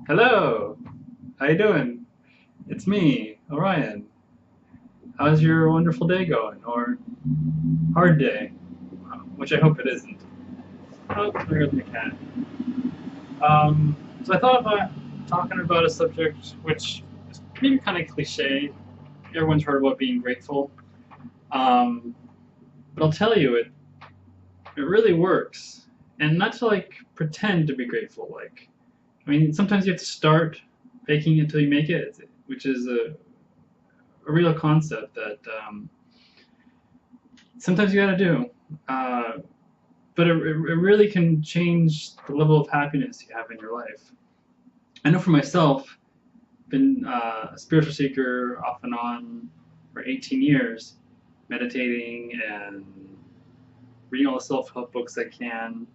Hello, how you doing? It's me, Orion. How's your wonderful day going? Or hard day? Which I hope it isn't. Oh, there goes my cat. So I thought about talking about a subject which is maybe kind of cliche. Everyone's heard about being grateful. Um, but I'll tell you, it really works. And not to like pretend to be grateful. I mean, sometimes you have to start faking it until you make it, which is a real concept that sometimes you got to do. Uh, but it really can change the level of happiness you have in your life. I know for myself, been a spiritual seeker off and on for 18 years, meditating and reading all the self-help books I can.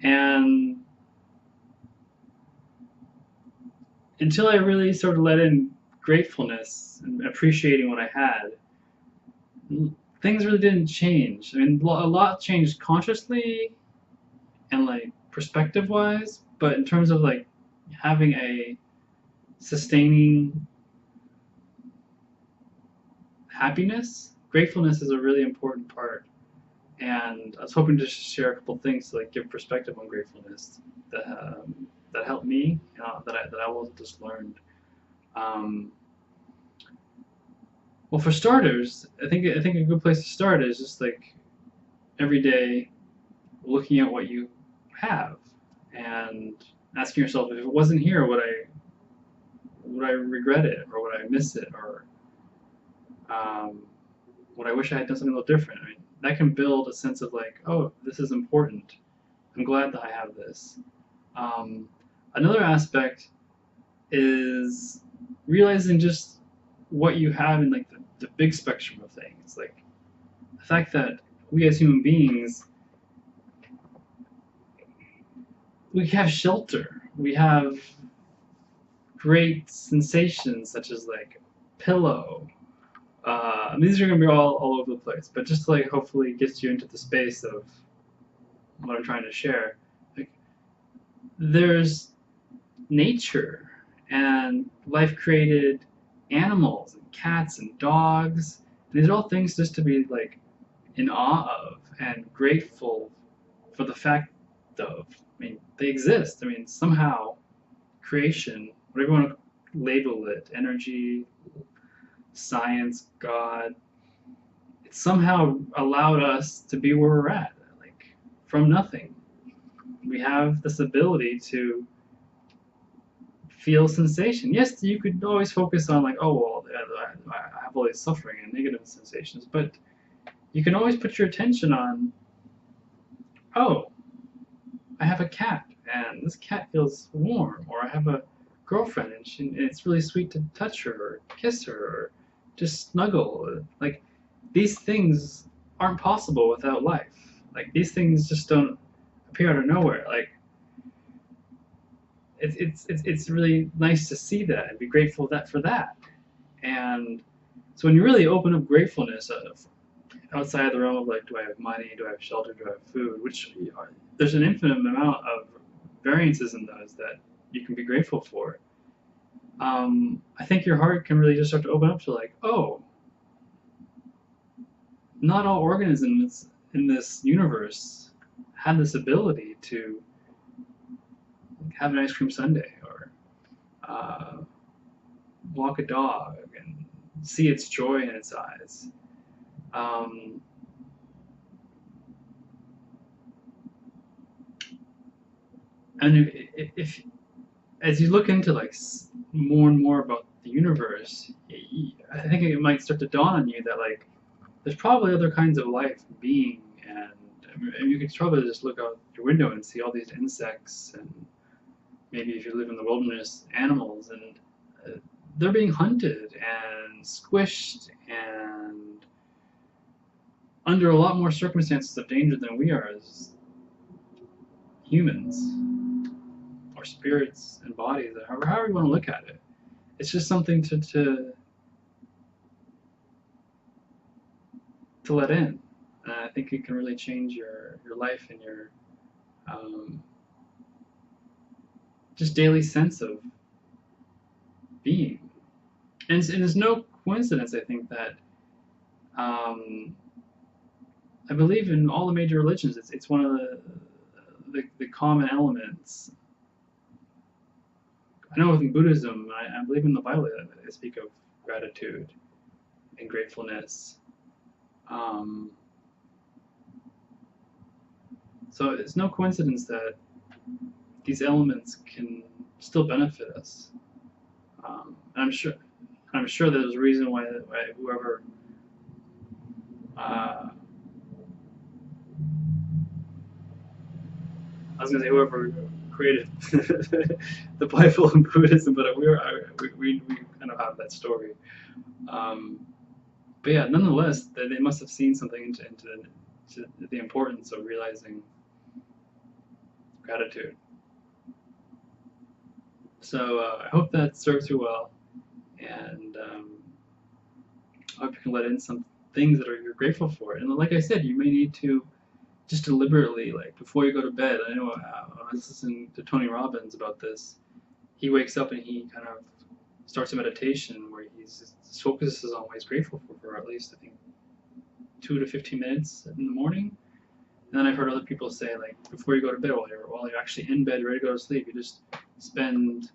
And until I really sort of let in gratefulness and appreciating what I had, things really didn't change. I mean, a lot changed consciously and like perspective wise, but in terms of like having a sustaining happiness, gratefulness is a really important part. And I was hoping to share a couple things to like give perspective on gratefulness that helped me, that I will just learned. Um, well, for starters, I think a good place to start is just like every day looking at what you have and asking yourself, if it wasn't here, would I regret it, or would I miss it, or um, would I wish I had done something a little different? I mean, that can build a sense of like, oh, this is important. I'm glad that I have this. Um, Another aspect is realizing just what you have in like the big spectrum of things. Like the fact that we as human beings, we have shelter. We have great sensations such as like pillow. These are gonna be all over the place, but just to like hopefully gets you into the space of what I'm trying to share. Like there's nature and life created animals and cats and dogs. And these are all things just to be like in awe of and grateful for the fact of. I mean, they exist. I mean, somehow creation, whatever you want to label it, energy, science, God, it somehow allowed us to be where we're at, like from nothing. We have this ability to feel sensation. Yes, you could always focus on like, oh well, I have all these suffering and negative sensations, but you can always put your attention on, oh, I have a cat and this cat feels warm, or I have a girlfriend and it's really sweet to touch her or kiss her or just snuggle. Like these things aren't possible without life. Like these things just don't appear out of nowhere. Like it's really nice to see that and be grateful that for that. And so when you really open up gratefulness of outside the realm of like, do I have money, do I have shelter, do I have food, which there's an infinite amount of variances in those that you can be grateful for. I think your heart can really just start to open up to like, oh, not all organisms in this universe have this ability to have an ice cream sundae or uh, walk a dog and see its joy in its eyes. Um, and if as you look into like more and more about the universe, I think it might start to dawn on you that like there's probably other kinds of life being, and I mean, you could probably just look out your window and see all these insects, and maybe if you live in the wilderness, animals, and they're being hunted and squished and under a lot more circumstances of danger than we are as humans or spirits and bodies, however you want to look at it. It's just something to let in. And I think it can really change your life and your um, just daily sense of being. And there's no coincidence, I think, that um, I believe in all the major religions. It's one of the common elements. I know in Buddhism, I believe in the Bible, they speak of gratitude and gratefulness. Um, so it's no coincidence that these elements can still benefit us. And I'm sure there's a reason why whoever I was gonna say whoever created the Bible and Buddhism, but we kind of have that story. Um, but yeah, nonetheless, they must have seen something into the importance of realizing gratitude. So I hope that serves you well, and I hope you can let in some things that you're grateful for. And like I said, you may need to just deliberately, like before you go to bed. I know I was listening to Tony Robbins about this. He wakes up and he kind of starts a meditation where his focus is on what he's grateful for at least I think 2 to 15 minutes in the morning. And then I've heard other people say like before you go to bed, while you're actually in bed ready to go to sleep, you just spend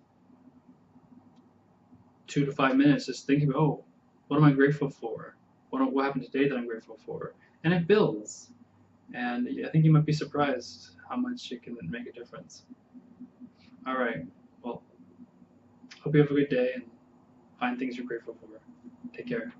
2 to 5 minutes just thinking about, oh, what am I grateful for? What happened today that I'm grateful for? And it builds. And I think you might be surprised how much it can make a difference. All right. Well, hope you have a good day and find things you're grateful for. Take care.